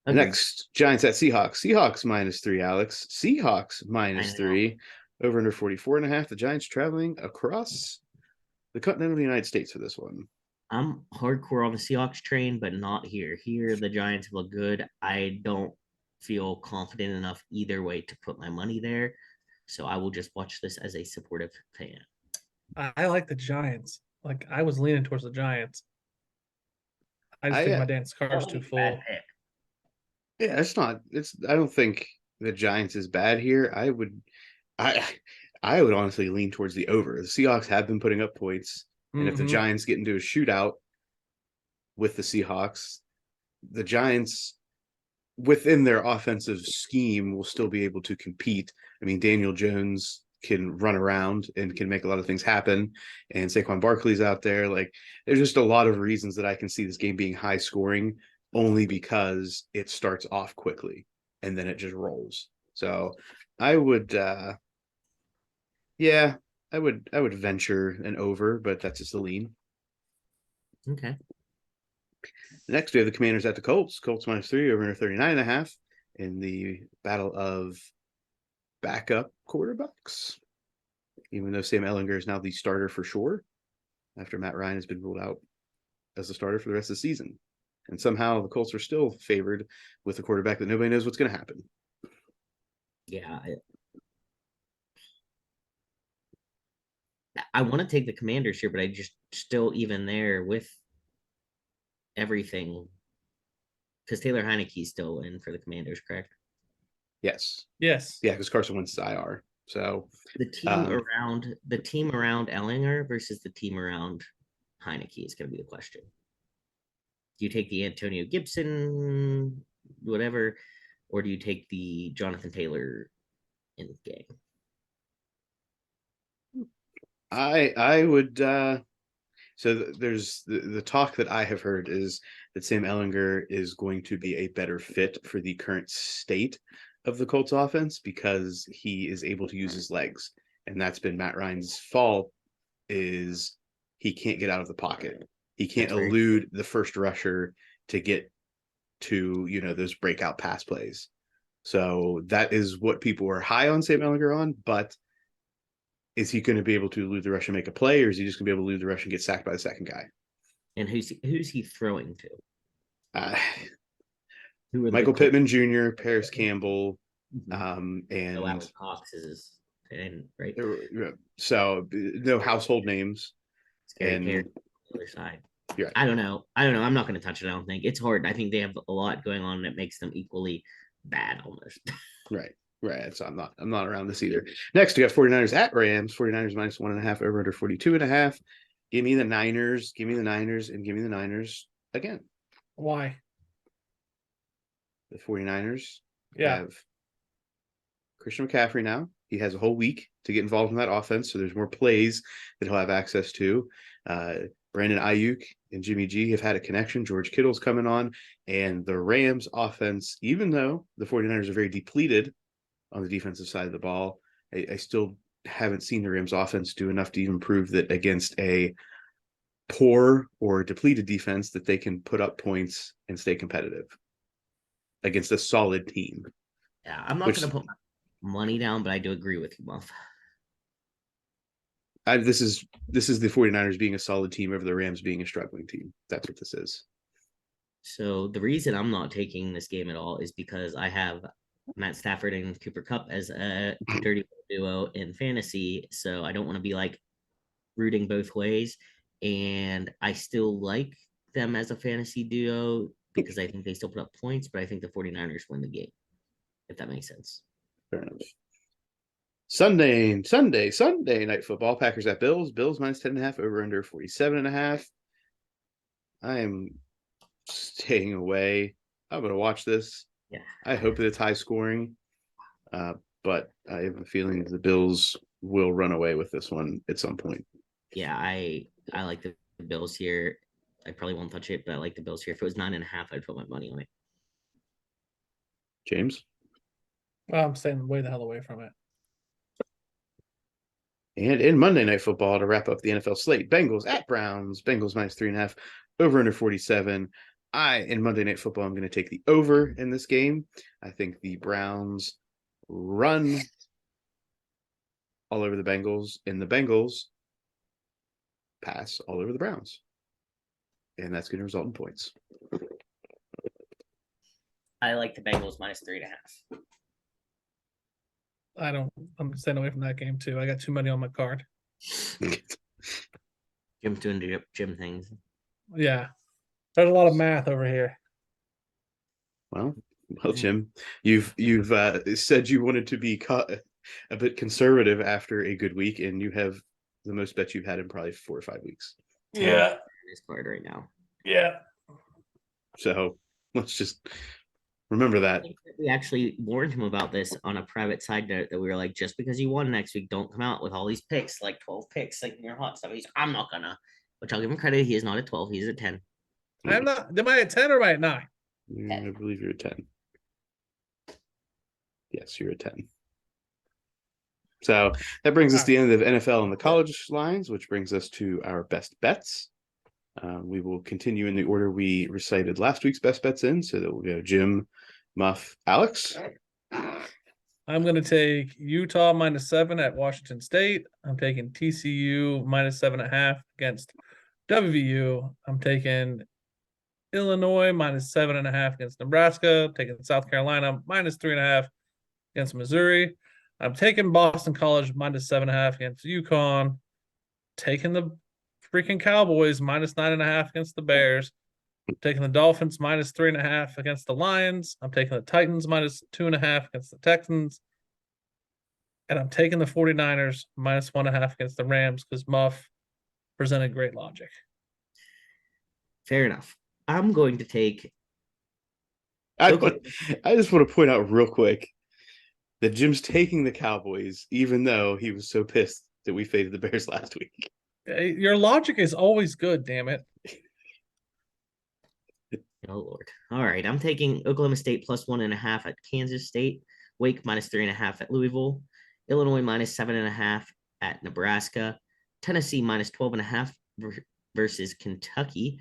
Next, Giants at Seahawks. Seahawks minus 3, Alex. Seahawks minus 3 over under 44.5. The Giants traveling across the continental United States for this one. I'm hardcore on the Seahawks train, but not here. Here, the Giants look good. I don't feel confident enough either way to put my money there. So I will just watch this as a supportive fan. I like the Giants. Like I was leaning towards the Giants. I just think my dance card's too full. Yeah, I don't think the Giants is bad here. I would honestly lean towards the over. The Seahawks have been putting up points, and if the Giants get into a shootout with the Seahawks, the Giants within their offensive scheme will still be able to compete. I mean, Daniel Jones can run around and can make a lot of things happen, and Saquon Barkley's out there. Like, there's just a lot of reasons that I can see this game being high scoring, only because it starts off quickly and then it just rolls. So I would I would venture an over, but that's just a lean. Okay. Next, we have the Commanders at the Colts. Colts minus 3 over under 39.5 in the battle of backup quarterbacks. Even though Sam Ehlinger is now the starter for sure, after Matt Ryan has been ruled out as the starter for the rest of the season. And somehow the Colts are still favored with a quarterback that nobody knows what's going to happen. Yeah. I want to take the Commanders here, but I just still even there with everything because Taylor Heineke's still in for the Commanders, correct? Yes. Yes. Yeah, because Carson Wentz is IR. So The team around Ellinger versus the team around Heineke is going to be the question. Do you take the Antonio Gibson, whatever, or do you take the Jonathan Taylor in the game? I would there's the talk that I have heard is that Sam Ellinger is going to be a better fit for the current state of the Colts offense because he is able to use his legs. And that's been Matt Ryan's fault is he can't get out of the pocket. He can't elude the first rusher to get to, those breakout pass plays. So that is what people were high on Sam Ellinger on, but is he going to be able to elude the rush and make a play, or is he just going to be able to elude the rush and get sacked by the second guy? And who's he throwing to? Michael Pittman Jr., Paris Campbell, and and Cox is in, right? So no household names. Scary And Terry on the other side. Yeah. I don't know. I'm not going to touch it. I don't think it's hard. I think they have a lot going on that makes them equally bad almost. Right. So I'm not around this either. Next, we got 49ers at Rams. 49ers minus 1.5 over under 42.5. Give me the Niners, and give me the Niners again. Why? The 49ers Yeah. have Christian McCaffrey now. He has a whole week to get involved in that offense, so there's more plays that he'll have access to. Brandon Ayuk and Jimmy G have had a connection. George Kittle's coming on, and the Rams offense, even though the 49ers are very depleted on the defensive side of the ball, I still haven't seen the Rams offense do enough to even prove that against a poor or depleted defense that they can put up points and stay competitive against a solid team. Yeah, I'm not going to put money down, but I do agree with you, Muff. This is the 49ers being a solid team over the Rams being a struggling team. That's what this is. So the reason I'm not taking this game at all is because I have Matt Stafford and Cooper Kupp as a dirty duo in fantasy. So I don't want to be like rooting both ways. And I still like them as a fantasy duo because I think they still put up points, but I think the 49ers win the game, if that makes sense. Fair enough. Sunday night football. Packers at Bills. Bills minus 10.5 over under 47.5. I am staying away. I'm going to watch this. Yeah. I hope that it's high scoring, but I have a feeling the Bills will run away with this one at some point. Yeah, I like the Bills here. I probably won't touch it, but I like the Bills here. If it was 9.5, I'd put my money on it. James? Well, I'm staying way the hell away from it. And in Monday Night Football, to wrap up the NFL slate, Bengals at Browns. Bengals minus 3.5 over under 47. In Monday Night Football, I'm going to take the over in this game. I think the Browns run all over the Bengals, and the Bengals pass all over the Browns. And that's going to result in points. I like the Bengals minus 3.5. I'm staying away from that game too. I got too many on my card. Jim's doing Jim things. Yeah. There's a lot of math over here. Well, Jim, you've said you wanted to be a bit conservative after a good week, and you have the most bet you've had in probably 4 or 5 weeks. Yeah. This card right now. Yeah. So let's just remember that. We actually warned him about this on a private side note that we were like, just because you won next week, don't come out with all these picks, like 12 picks, like in your hot stuff. I'm not gonna, which I'll give him credit. He is not at 12. He's at 10. I'm not. Am I at 10 or am I at 9? I believe you're at 10. Yes, you're at 10. So that brings us to the end of NFL and the college lines, which brings us to our best bets. We will continue in the order we recited last week's best bets in. So that we'll go Jim, Muff, Alex. I'm going to take Utah minus 7 at Washington State. I'm taking TCU minus 7.5 against WVU. I'm taking Illinois minus 7.5 against Nebraska. I'm taking South Carolina minus 3.5 against Missouri. I'm taking Boston College minus 7.5 against UConn. taking the freaking Cowboys minus 9.5 against the Bears. I'm taking the Dolphins minus 3.5 against the Lions. I'm taking the Titans minus 2.5 against the Texans. And I'm taking the 49ers minus 1.5 against the Rams because Muff presented great logic. Fair enough. I'm going to take. I Okay. just want to point out real quick that Jim's taking the Cowboys, even though he was so pissed that we faded the Bears last week. Your logic is always good, damn it. Oh Lord. All right. I'm taking Oklahoma State plus 1.5 at Kansas State, Wake minus 3.5 at Louisville, Illinois minus 7.5 at Nebraska, Tennessee minus 12.5 versus Kentucky,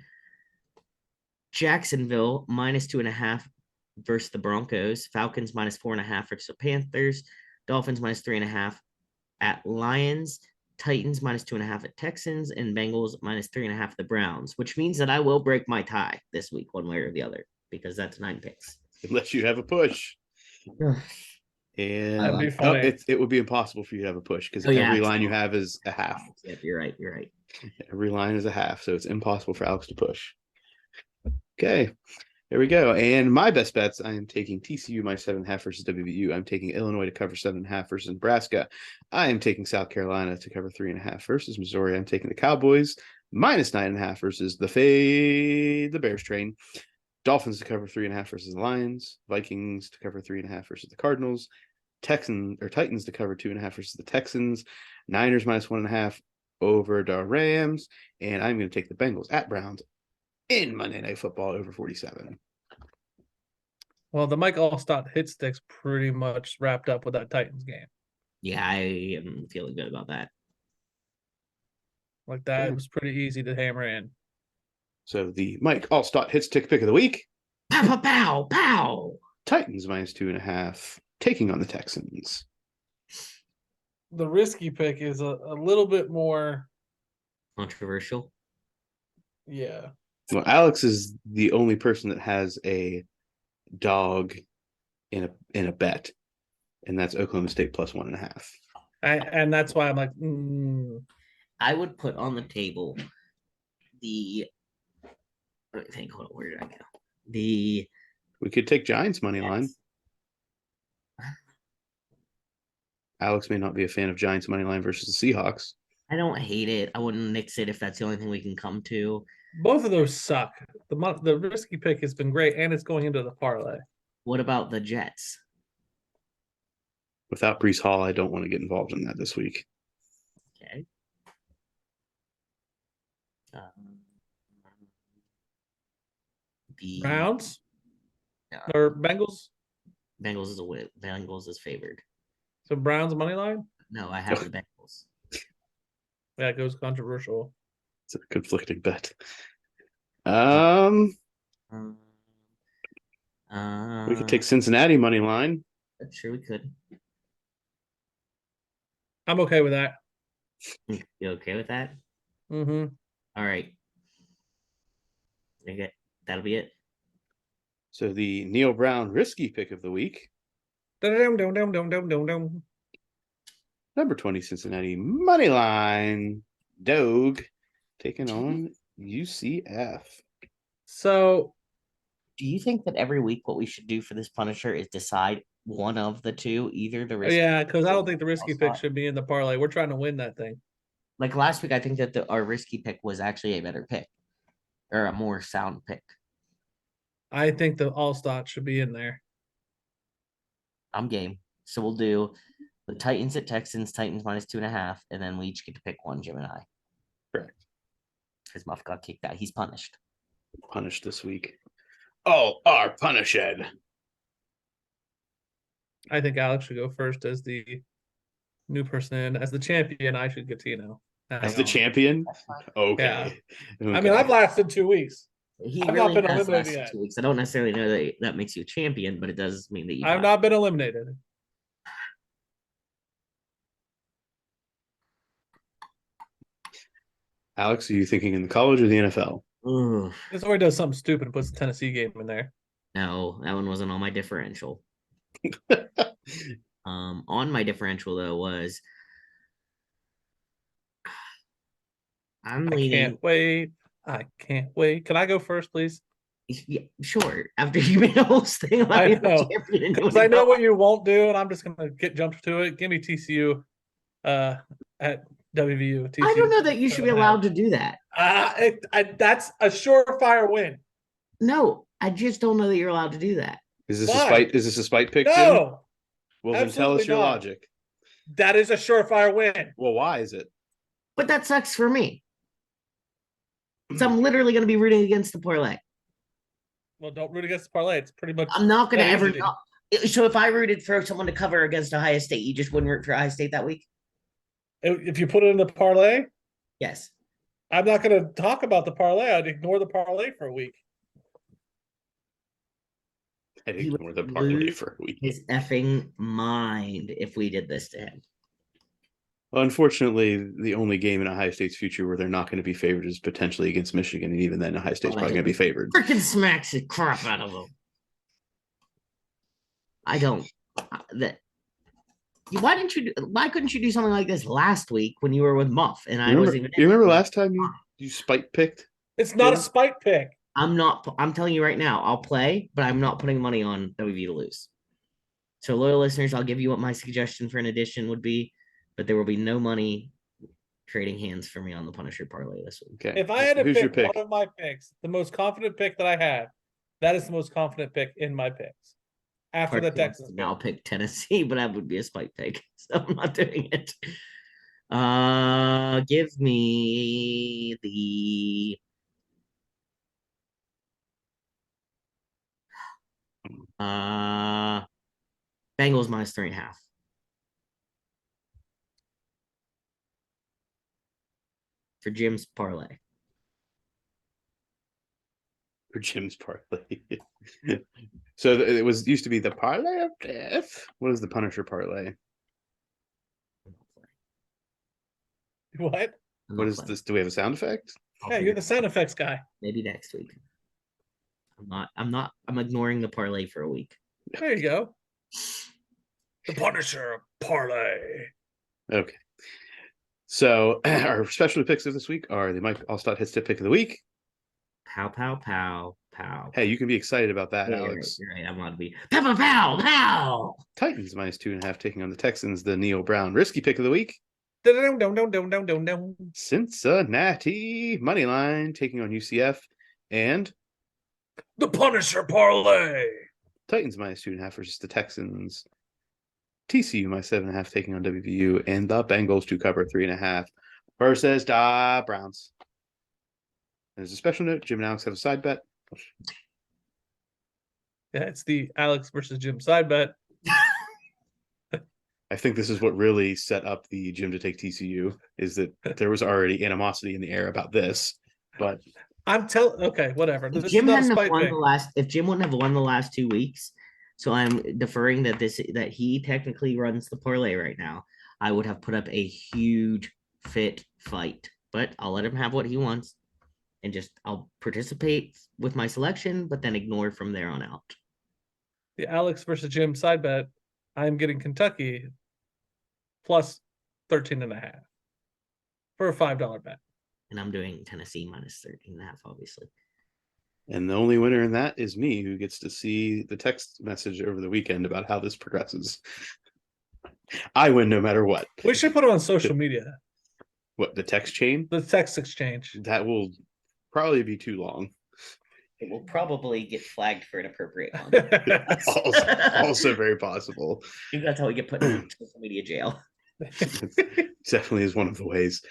Jacksonville minus 2.5 versus the Broncos, Falcons minus 4.5 versus the Panthers, Dolphins minus 3.5 at Lions, Titans minus 2.5 at Texans, and Bengals minus 3.5 at the Browns, which means that I will break my tie this week, one way or the other, because that's 9 picks. Unless you have a push. And That'd be funny. it would be impossible for you to have a push because yeah, every line you have is a half. Yep, you're right. You're right. Every line is a half, so it's impossible for Alex to push. Okay, there we go. And my best bets, I am taking TCU minus 7.5 versus WVU. I'm taking Illinois to cover 7.5 versus Nebraska. I am taking South Carolina to cover 3.5 versus Missouri. I'm taking the Cowboys minus 9.5 versus the Bears train. Dolphins to cover 3.5 versus the Lions. Vikings to cover 3.5 versus the Cardinals. Titans to cover 2.5 versus the Texans. Niners minus 1.5 over the Rams. And I'm going to take the Bengals at Browns in Monday Night Football over 47. Well, the Mike Allstott hit stick's pretty much wrapped up with that Titans game. Yeah, I am feeling good about that. Like that, it was pretty easy to hammer in. So the Mike Allstott hits tick pick of the week. Pow, pow, pow, pow. Titans minus 2.5, taking on the Texans. The risky pick is a little bit more Controversial. Yeah. Well, Alex is the only person that has a dog in a bet, and that's Oklahoma State plus 1.5. And that's why I'm like, I would put on the table the. I think. Hold on, where did I go? We could take Giants money line. Alex may not be a fan of Giants money line versus the Seahawks. I don't hate it. I wouldn't nix it if that's the only thing we can come to. both of those suck. The risky pick has been great, and it's going into the parlay. What about the Jets? Without Brees Hall, I don't want to get involved in that this week. Okay. The Browns or Bengals? Bengals is a win. Bengals is favored. So Browns money line? No, I have the Bengals. Yeah, it goes controversial. It's a conflicting bet. We could take Cincinnati money line. Sure, we could. I'm okay with that. You okay with that? Mm-hmm. All right. Okay, that'll be it. So the Neil Brown risky pick of the week. Number 20 Cincinnati money line. Doge taking on UCF. So, do you think that every week what we should do for this Punisher is decide one of the two, either the risky? Yeah, because I don't think the risky pick should be in the parlay. We're trying to win that thing. Like last week, I think that our risky pick was actually a better pick or a more sound pick. I think the Allstott should be in there. I'm game. So we'll do the Titans at Texans, Titans minus 2.5, and then we each get to pick one, Jim and I. Correct. Because Muff got kicked out. He's punished. Punished this week. All are punished. I think Alex should go first as the new person in. As the champion, I should get Tino. As the champion? Okay. I mean, I've lasted 2 weeks. I've not been eliminated yet. 2 weeks. I don't necessarily know that makes you a champion, but it does mean that I've not been eliminated. Alex, are you thinking in the college or the NFL? This already does something stupid and puts the Tennessee game in there. No, that one wasn't on my differential. On my differential though was I'm I leaning. can't wait. I can't wait. Can I go first, please? Yeah, sure. After you made a whole thing about I being the know. champion, and you Because wanna I know go- what you won't do, and I'm just gonna get jumped to it. Give me TCU at WVU. TCU I don't know that you should be 7.5. allowed to do that. That's a surefire win. No, I just don't know that you're allowed to do that. Is this a Why? spite? Is this a spite pick, Jim? No, Well, then tell us absolutely your not. logic. that is a surefire win. Well, why is it? But that sucks for me. So I'm literally going to be rooting against the parlay. Well, don't root against the parlay. It's pretty much. I'm not going to that ever. easy. So if I rooted for someone to cover against Ohio State, you just wouldn't root for Ohio State that week? If you put it in the parlay, Yes. I'm not going to talk about the parlay. I'd ignore the parlay for a week. I'd He would ignore the parlay lose for a week. his effing mind if we did this to him. Well, unfortunately, the only game in Ohio State's future where they're not going to be favored is potentially against Michigan, and even then, Ohio State's probably going to be favored. Freaking smacks the crap out of them. I don't. That. Why couldn't you do something like this last week when you were with Muff and I wasn't even? You remember last time you spite picked? It's not Yeah. a spike pick. I'm not. I'm telling you right now. I'll play, but I'm not putting money on WV to lose. So loyal listeners, I'll give you what my suggestion for an addition would be, but there will be no money trading hands for me on the Punisher parlay this week. Okay. If I had to Who's your pick pick? one of my picks, the most confident pick that I had, that is the most confident pick in my picks. After the Texans pick. I'll pick Tennessee, but that would be a spike pick, so I'm not doing it. Give me the Bengals minus 3.5 for Jim's parlay. For Jim's parlay. So it was used to be the parlay of death. What is the Punisher parlay? What? What is this? Do we have a sound effect? Yeah, you're the sound effects guy. Maybe next week. I'm ignoring the parlay for a week. There you go. The Punisher parlay. Okay. So our special picks of this week are the Mike Allstott Hits Tip Pick of the Week. Pow, pow, pow, pow. Hey, you can be excited about that, Yeah, Alex. you're right. I'm allowed to be pow, pow, pow, pow. Titans minus 2.5 taking on the Texans. The Neil Brown Risky Pick of the Week. Dum-dum-dum-dum-dum-dum-dum. Cincinnati money line taking on UCF, and The Punisher parlay. Titans minus 2.5 versus the Texans. TCU minus 7.5 taking on WVU, and the Bengals to cover 3.5 versus the Browns. There's a special note: Jim and Alex have a side bet. Yeah, it's the Alex versus Jim side bet. I think this is what really set up the Jim to take TCU, is that there was already animosity in the air about this. But okay, whatever. If This Jim is not a hadn't have spite won pick. if Jim wouldn't have won the last 2 weeks, so I'm deferring that he technically runs the parlay right now. I would have put up a huge fit fight, but I'll let him have what he wants, and I'll participate with my selection, but then ignore from there on out. The Alex versus Jim side bet. I'm getting Kentucky plus 13.5 for a $5 bet. And I'm doing Tennessee minus 13.5, obviously. And the only winner in that is me, who gets to see the text message over the weekend about how this progresses. I win no matter what. We should put it on social media. What, the text chain? The text exchange. That will probably be too long. It will probably get flagged for inappropriate content. Also very possible. I think that's how we get put in social media jail. Definitely is one of the ways.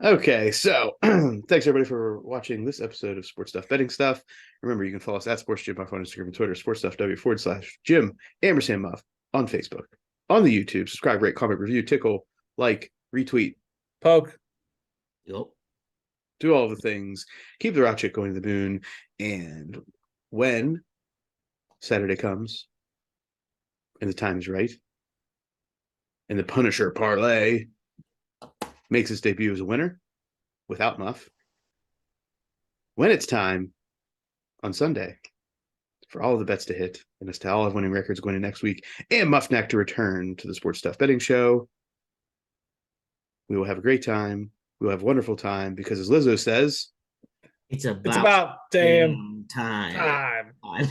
Okay, so thanks everybody for watching this episode of Sports Stuff Betting Stuff. Remember, you can follow us at Sports Jim Muff on Instagram and Twitter, sportsstuffw.com/Jim _ Muff on Facebook, on the YouTube. Subscribe, rate, comment, review, tickle, like, retweet, Poke. Yep. do all the things. Keep the rocket going to the moon. And when Saturday comes and the time is right, and the Punisher parlay makes its debut as a winner without Muff, when it's time on Sunday for all of the bets to hit and as to all of winning records going into next week and Muffnack to return to the Sports Stuff Betting Show, we will have a great time. we'll have a wonderful time because, as Lizzo says, It's It's about damn time. time. Time.